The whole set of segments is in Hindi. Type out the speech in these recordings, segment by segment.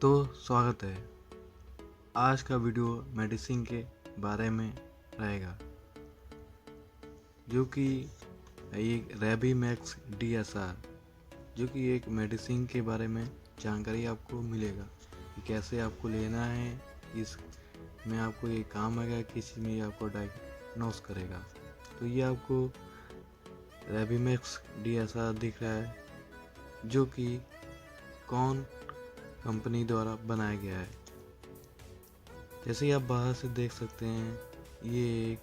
तो स्वागत है। आज का वीडियो मेडिसिन के बारे में रहेगा, जो कि एक रेबीमैक्स DSR, जो कि एक मेडिसिन के बारे में जानकारी आपको मिलेगा कि कैसे आपको लेना है। इसमें आपको ये काम आएगा, किसी में आपको डायग्नोस करेगा। तो ये आपको रेबीमैक्स DSR दिख रहा है, जो कि कौन कंपनी द्वारा बनाया गया है। जैसे ही आप बाहर से देख सकते हैं, ये एक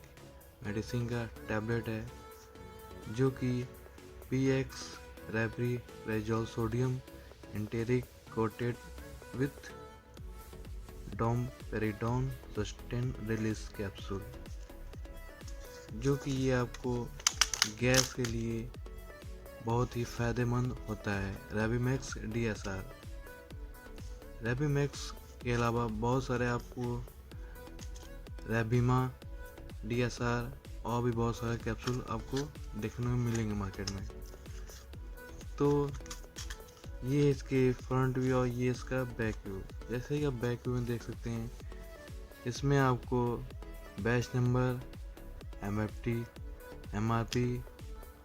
मेडिसिन का टैबलेट है, जो कि PX rabeprazole sodium enteric coated with domperidone sustain release capsule, जो कि ये आपको गैस के लिए बहुत ही फायदेमंद होता है। रेबीमैक्स DSR, रेबीमैक्स के अलावा बहुत सारे आपको रेबीमा DSR और भी बहुत सारे कैप्सूल आपको देखने में मिलेंगे मार्केट में। तो ये इसके फ्रंट व्यू और ये इसका बैक व्यू। जैसे कि आप बैक व्यू में देख सकते हैं, इसमें आपको बैच नंबर, MFT, MRP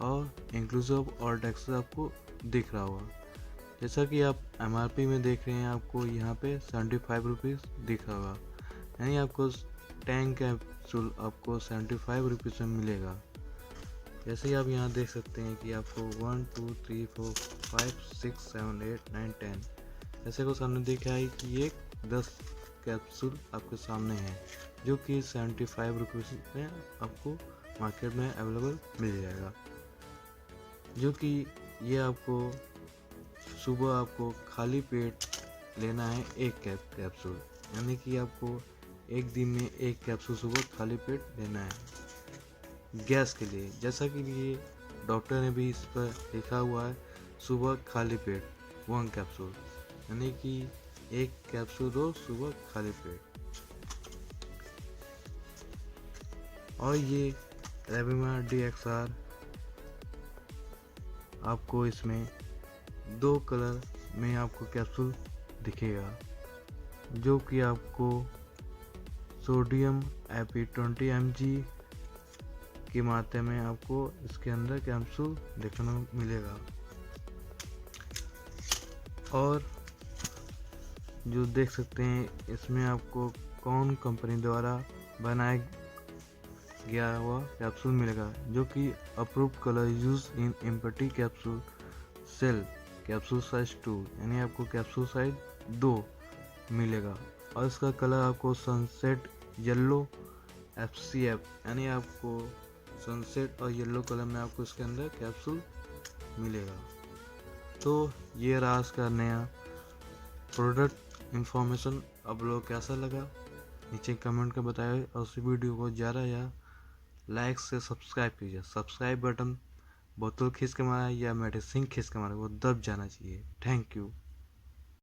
और इंक्लूसिव ऑल टैक्सेस आपको दिख रहा होगा। जैसा कि आप MRP में देख रहे हैं, आपको यहाँ पे 75 रुपीज़ दिख रहा होगा, यानी आपको 10 कैप्सूल आपको 75 रुपीज़ में मिलेगा। जैसे ही आप यहाँ देख सकते हैं कि आपको 1 2 3 4 5 6 7 8 9 10 ऐसे को सामने देखा है कि ये 10 कैप्सूल आपके सामने है, जो कि 75 रुपीज़ में आपको मार्केट में अवेलेबल मिल जाएगा। जो कि ये आपको सुबह आपको खाली पेट लेना है एक कैप्सूल, यानी कि आपको एक दिन में एक कैप्सूल सुबह खाली पेट लेना है गैस के लिए। जैसा कि ये डॉक्टर ने भी इस पर लिखा हुआ है, सुबह खाली पेट 1 कैप्सूल, यानी कि एक कैप्सूल रोज सुबह खाली पेट। और ये रेबीमा DSR आपको इसमें 2 कलर में आपको कैप्सूल दिखेगा, जो कि आपको सोडियम एपी 20 mg की मात्रा में आपको इसके अंदर कैप्सूल देखने को मिलेगा। और जो देख सकते हैं, इसमें आपको कौन कंपनी द्वारा बनाया गया हुआ कैप्सूल मिलेगा, जो कि approved colour use in empty capsule shell capsule size 2, यानी आपको कैप्सूल साइज 2 मिलेगा। और इसका कलर आपको सनसेट येलो FCF, यानी आपको सनसेट और येलो कलर में आपको इसके अंदर कैप्सूल मिलेगा। तो ये रहा इसका नया प्रोडक्ट इंफॉर्मेशन। आप लोग कैसा लगा नीचे कमेंट कर बताइए, और उस वीडियो को ज़्यादा या लाइक से सब्सक्राइब कीजिए। सब्सक्राइब बटन बोतल खींच के मारा या मेडिसिन खींच के मारा, वो दब जाना चाहिए। Thank you.